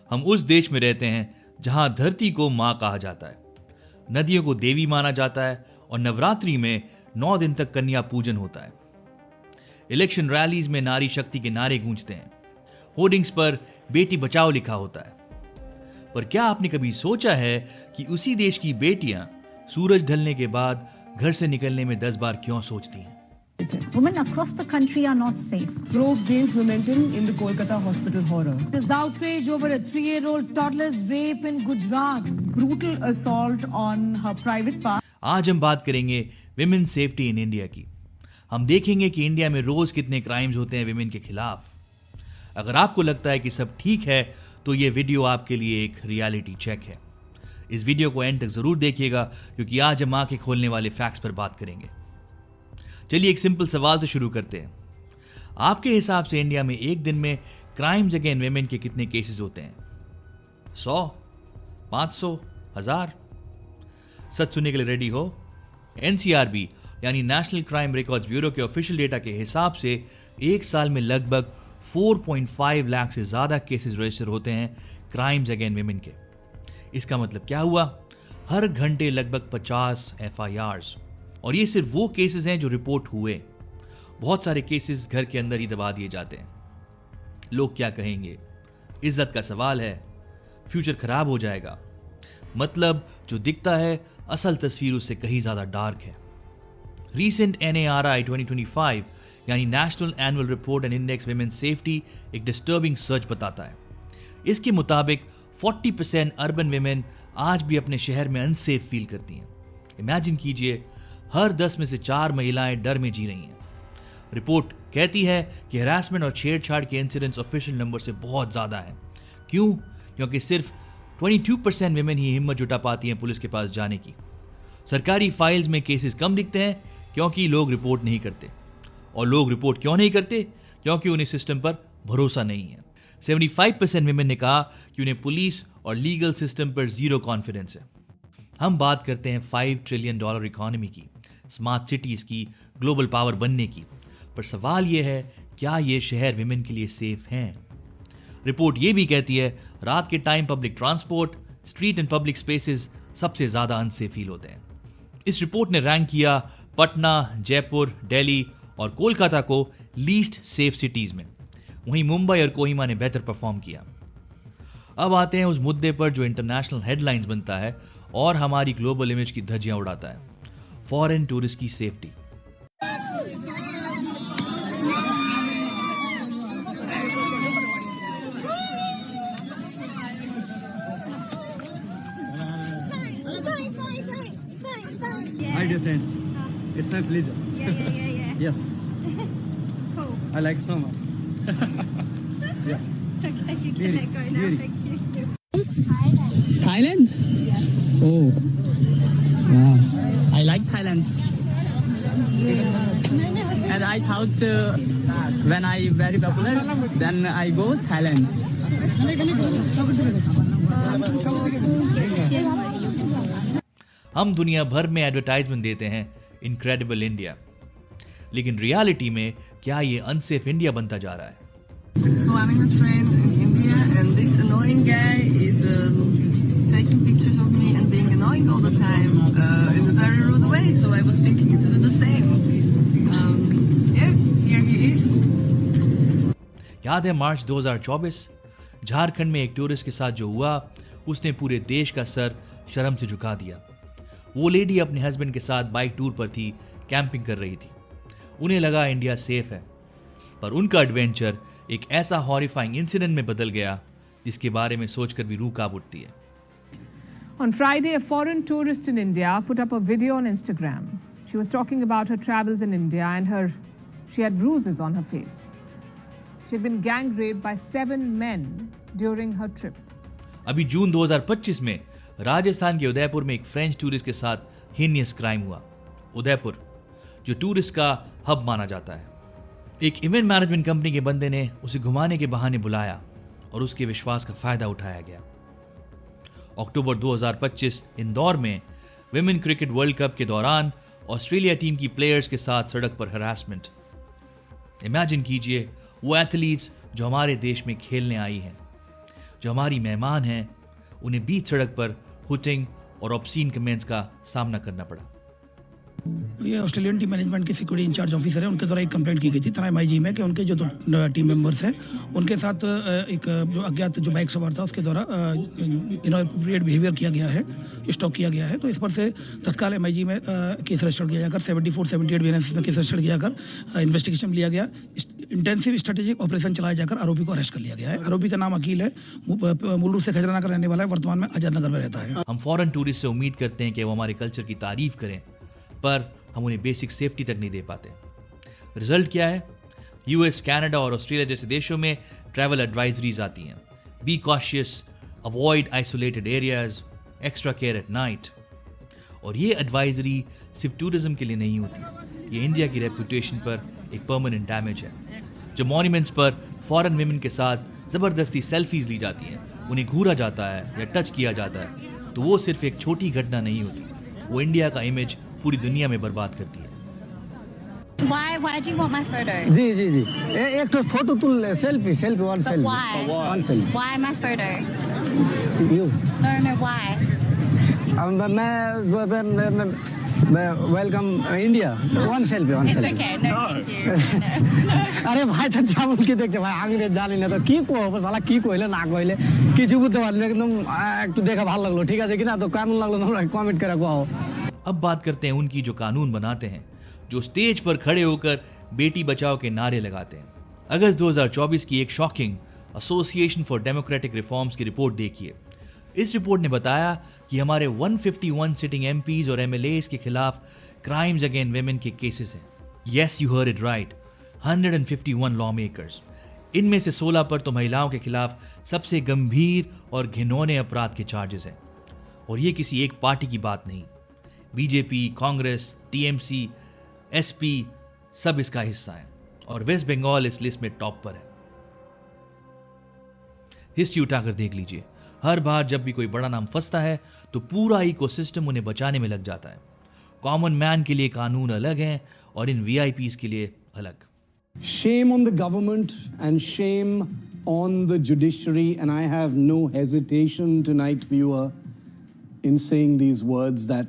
हम उस देश में रहते हैं जहां धरती को मां कहा जाता है, नदियों को देवी माना जाता है और नवरात्रि में 9 दिन तक कन्या पूजन होता है। इलेक्शन रैलीज में नारी शक्ति के नारे गूंजते हैं, होर्डिंग्स पर बेटी बचाओ लिखा होता है। पर क्या आपने कभी सोचा है कि उसी देश की बेटियां सूरज ढलने के बाद घर से निकलने में 10 बार क्यों सोचती हैं? Women across the country are not safe. Probe gains momentum in the Kolkata hospital horror. There's outrage over a 3-year-old toddler's rape in Gujarat. Brutal assault on her private part. आज हम बात करेंगे विमेन सेफ्टी इन इंडिया की। हम देखेंगे कि India में रोज कितने क्राइम्स होते हैं विमेन के खिलाफ। अगर आपको लगता है कि सब ठीक है तो ये वीडियो आपके लिए एक रियलिटी चेक है। इस वीडियो को एंड तक जरूर देखिएगा क्योंकि आज हम आंखें खोलने वाले फैक्ट्स पर बात करेंगे। चलिए एक सिंपल सवाल से शुरू करते हैं। आपके हिसाब से इंडिया में एक दिन में क्राइम्स अगेंस्ट विमेन के कितने केसेस होते हैं? 100, 500, 1000? सच सुनने के लिए रेडी हो? एनसीआरबी यानी नेशनल क्राइम रिकॉर्ड्स ब्यूरो के ऑफिशियल डेटा के हिसाब से एक साल में लगभग 4.5 लाख से ज्यादा केसेस रजिस्टर होते हैं क्राइम्स अगेंस्ट विमेन के। इसका मतलब क्या हुआ? हर घंटे लगभग 50 एफआईआर्स। और ये सिर्फ वो केसेस हैं जो रिपोर्ट हुए। बहुत सारे केसेस घर के अंदर ही दबा दिए जाते हैं। लोग क्या कहेंगे? इज्जत का सवाल है, फ्यूचर खराब हो जाएगा। मतलब जो दिखता है असल तस्वीर उससे कहीं ज्यादा डार्क है। रीसेंट NARI 2025 यानी national annual report and index women safety एक डिस्टर्बिंग सर्च बताता है। इसके मुताबिक 40% अर्बन विमेन आज भी अपने शहर में अनसेफ फील करती हैं। इमेजिन कीजिए, हर 10 में से 4 महिलाएं डर में जी रही हैं। रिपोर्ट कहती है कि हरासमेंट और छेड़छाड़ के इंसिडेंट्स ऑफिशियल नंबर से बहुत ज्यादा हैं। क्यों? क्योंकि सिर्फ 22% विमेन ही हिम्मत जुटा पाती हैं पुलिस के पास जाने की। सरकारी फाइल्स में केसेस कम दिखते हैं क्योंकि लोग रिपोर्ट नहीं करते। और लोग रिपोर्ट क्यों नहीं करते? क्योंकि उन्हें सिस्टम पर भरोसा नहीं है। 75% विमेन ने कहा कि उन्हें पुलिस और लीगल सिस्टम पर जीरो कॉन्फिडेंस है। हम बात करते हैं $5 ट्रिलियन इकोनॉमी की, स्मार्ट सिटीज की, ग्लोबल पावर बनने की। पर सवाल यह है, क्या ये शहर विमेन के लिए सेफ हैं? रिपोर्ट ये भी कहती है रात के time public transport, street and public spaces सबसे ज्यादा अनसेफ फील होते हैं। इस रिपोर्ट ने रैंक किया पटना, जयपुर, दिल्ली और कोलकाता को लीस्ट सेफ सिटीज में। वहीं मुंबई और कोहिमा ने बेहतर परफॉर्म किया। अब आते हैं उस मुद्दे पर जो इंटरनेशनल हेडलाइंस बनता है और हमारी ग्लोबल इमेज की धज्जियां उड़ाता है, फॉरेन टूरिस्ट की safety. Hi dear friends, it's my pleasure. Yeah. Yes, Cool. I like so much. Yes. Okay, you Really? can go now. Really? Thank you. Thailand? Oh, wow. I like Thailand. And I thought when I very popular, then I go Thailand. हम दुनिया भर में advertisement देते हैं incredible India, लेकिन reality में क्या ये अनसेफ इंडिया बनता जा रहा है? So I'm in a train in India and this annoying guy is taking pictures of me and being annoying all the time in a very rude way. So I was thinking to do the same. Yes, here he is. याद है मार्च 2024 झारखंड में एक tourist के साथ जो हुआ, उसने पूरे देश का सर शर्म से झुका दिया। वो लेडी अपने हस्बैंड के साथ बाइक टूर पर थी, कैंपिंग कर रही थी। उन्हें लगा इंडिया सेफ है, पर उनका एडवेंचर एक ऐसा हॉरिफाइंग इंसिडेंट में बदल गया जिसके बारे में सोचकर भी रूह कांप उठती है। On Friday, a foreign tourist in India put up a video on Instagram. She was talking about her travels in India and she had bruises on her face. She had been gang raped by 7 men during her trip. अभी जून 2025 में राजस्थान के उदयपुर में एक French tourist के साथ heinous crime हुआ। उदयपुर जो tourist का हब माना जाता है, एक इवेंट मैनेजमेंट कंपनी के बंदे ने उसे घुमाने के बहाने बुलाया और उसके विश्वास का फायदा उठाया गया। अक्टूबर 2025 इंदौर में विमेन क्रिकेट वर्ल्ड कप के दौरान ऑस्ट्रेलिया टीम की प्लेयर्स के साथ सड़क पर हरासमेंट। इमेजिन कीजिए वो एथलीट्स जो हमारे देश में खेलने आई हैं। जो हमारी मेहमान हैं, उन्हें बीच सड़क पर हुटिंग और ऑब्सीन कमेंट्स का सामना करना पड़ा। ये ऑस्ट्रेलियन टीम मैनेजमेंट के सिक्योरिटी इंचार्ज ऑफिसर है, उनके द्वारा एक कंप्लेंट की गई थी थाना MIG में कि उनके जो टीम मेंबर्स हैं उनके साथ एक जो अज्ञात जो बाइक सवार था उसके द्वारा इनअप्रोप्रिएट बिहेवियर किया गया है, स्टॉक किया गया है। तो इस पर से तत्काल MIG में केस रजिस्टर किया जाकर 74-78 BNS में केस रजिस्टर किया जाकर इन्वेस्टिगेशन लिया गया। इंटेंसिव स्ट्रेटेजिक ऑपरेशन चलाया जाकर आरोपी को अरेस्ट कर लिया गया है। आरोपी का नाम अकील है, मूल रूप से खजराना का रहने वाला है, वर्तमान में आजाद नगर में रहता है। हम फॉरेन टूरिस्ट से उम्मीद करते हैं कि वो हमारे कल्चर की तारीफ करें, पर हम उन्हें बेसिक सेफ्टी तक नहीं दे पाते। रिजल्ट क्या है? US, कनाडा और ऑस्ट्रेलिया जैसे देशों में ट्रैवल एडवाइजरीज आती हैं। Be cautious, avoid isolated areas, extra care at night. और ये एडवाइजरी सिर्फ टूरिज्म के लिए नहीं होती, ये इंडिया की रेपुटेशन पर एक परमानेंट डैमेज है। जो मॉन्यूमेंट्स पर फॉरेन विमेन के साथ ज़बरदस्ती सेल्फीज ली जाती हैं, उन्हें घूरा जाता है या टच किया जाता है, तो वो सिर्फ एक छोटी घटना नहीं होती, वो इंडिया का इमेज पूरी दुनिया में बर्बाद करती है। Why do you want my photo? जी एक तो फोटो तुल selfie one But selfie why? One selfie Why my photo? You No, why? मैं welcome India one selfie It's okay. No, thank you. আরে ভাই তো যেমন কি দেখছে ভাই আমি জানি না তো কি কো শালা কি কইলে না কইলে কিছু বুঝতে পারলি না একদম একটু দেখা ভালো লাগলো ঠিক আছে কিনা তো কেমন লাগলো তোমরা কমেंट করে কও। अब बात करते हैं उनकी जो कानून बनाते हैं, जो स्टेज पर खड़े होकर बेटी बचाओ के नारे लगाते हैं। अगस्त 2024 की एक shocking association for democratic reforms की रिपोर्ट देखिए। इस रिपोर्ट ने बताया कि हमारे 151 सिटिंग MPs और MLAs के खिलाफ क्राइम्स अगेंस्ट वेमेन के केसेस हैं। Yes, you heard it right, 151 law makers. इनमें से 16 पर तो महिलाओं के खिलाफ सबसे गंभीर और घिनौने अपराध के चार्जेस हैं। और ये किसी एक पार्टी की बात नहीं, BJP, कांग्रेस, TMC, SP सब इसका हिस्सा है, और वेस्ट बंगाल इस लिस्ट में टॉप पर है। हिस्ट्री उठाकर देख लीजिए, हर बार जब भी कोई बड़ा नाम फंसता है तो पूरा इकोसिस्टम उन्हें बचाने में लग जाता है। कॉमन मैन के लिए कानून अलग हैं और इन VIPs के लिए अलग। Shame on the government and shame on the judiciary, and I have no hesitation tonight, viewer, in saying these words that,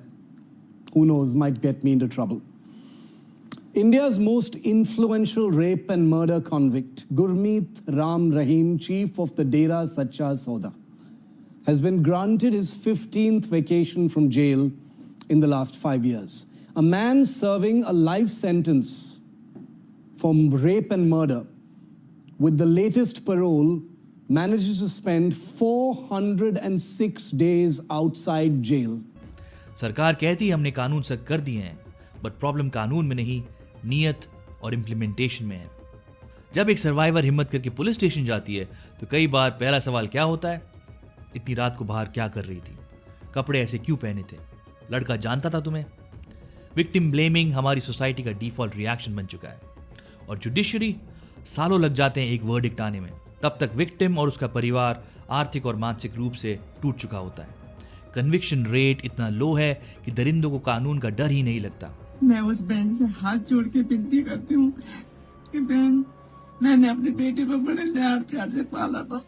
who knows, might get me into trouble. India's most influential rape and murder convict, Gurmeet Ram Rahim, chief of the Dera Sacha Sauda, has been granted his 15th vacation from jail in the last 5 years. A man serving a life sentence for rape and murder, with the latest parole, manages to spend 406 days outside jail. सरकार कहती है हमने कानून सख्त कर दिए हैं, but problem कानून में नहीं, नियत और इम्प्लीमेंटेशन में है। जब एक सर्वाइवर हिम्मत करके पुलिस स्टेशन जाती है तो कई बार पहला सवाल क्या होता है? इतनी रात को बाहर क्या कर रही थी? कपड़े ऐसे क्यों पहने थे? लड़का जानता था तुम्हें? विक्टिम ब्लेमिंग हमारी सोसाइटी का डिफॉल्ट रिएक्शन बन चुका है, और जुडिशरी सालों लग जाते हैं एक वर्डिक्ट आने में। तब तक विक्टिम और उसका परिवार आर्थिक और मानसिक रूप से टूट चुका होता है। कन्विक्शन रेट इतना लो है कि दरिंदों को कानून का डर ही नहीं लगता। मैं उस बहन से हाथ जोड़ के विनती करती हूँ कि बहन, मैंने अपने बेटे को बड़े लाड प्यार से पाला था।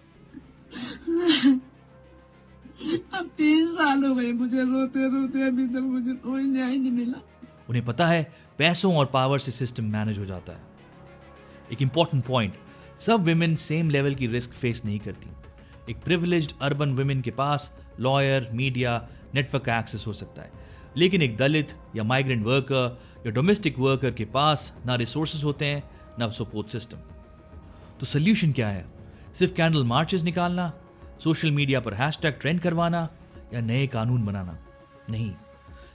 अब 3 साल हो गए मुझे रोते रोते, अभी तक मुझे कोई न्याय नहीं मिला। उन्हें पता है पैसों और पावर से सिस्टम मैनेज हो जाता है। एक इंपॉर्टेंट पॉइंट, सब विमेन सेम लेवल की रिस्क फेस नहीं करती। एक प्रिविलेज्ड अर्बन विमेन के पास लॉयर, मीडिया, नेटवर्क का एक्सेस हो सकता है, लेकिन एक दलित या माइग्रेंट वर्कर या डोमेस्टिक वर्कर के पास ना रिसोर्सेज होते हैं, ना सपोर्ट सिस्टम। तो सोल्यूशन क्या है? सिर्फ कैंडल मार्चेस निकालना, सोशल मीडिया पर हैशटैग ट्रेंड करवाना या नए कानून बनाना? नहीं,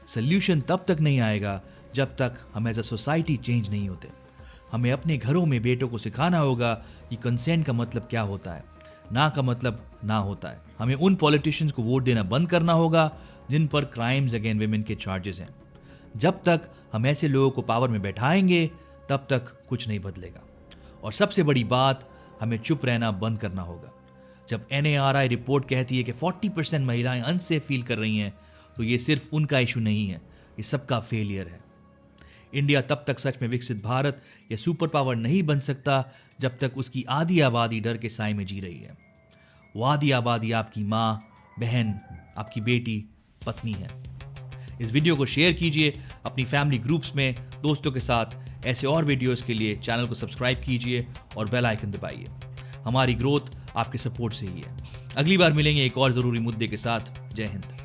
सोल्यूशन तब तक नहीं आएगा जब तक हम एज अ सोसाइटी चेंज नहीं होते। हमें अपने घरों में बेटों को सिखाना होगा कि कंसेंट का मतलब क्या होता है, ना का मतलब ना होता है। हमें उन पॉलिटिशियंस को वोट देना बंद करना होगा जिन पर क्राइम्स अगेंस्ट विमेन के चार्जेस हैं। जब तक हम ऐसे लोगों को पावर में बैठाएंगे तब तक कुछ नहीं बदलेगा। और सबसे बड़ी बात, हमें चुप रहना बंद करना होगा। जब NARI रिपोर्ट कहती है कि 40% महिलाएं अनसेफ फील कर रही हैं, तो ये सिर्फ उनका इशू नहीं है, ये सबका फेलियर है। इंडिया तब तक सच में विकसित भारत या सुपर पावर नहीं बन सकता जब तक उसकी आधी आबादी डर के साए में जी रही है। वो आधी आबादी आपकी माँ, बहन, आपकी बेटी, पत्नी है। इस वीडियो को शेयर कीजिए अपनी फैमिली ग्रुप्स में, दोस्तों के साथ। ऐसे और वीडियोस के लिए चैनल को सब्सक्राइब कीजिए और बेल आइकन दबाइए। हमारी ग्रोथ आपके सपोर्ट से ही है। अगली बार मिलेंगे एक और ज़रूरी मुद्दे के साथ। जय हिंद।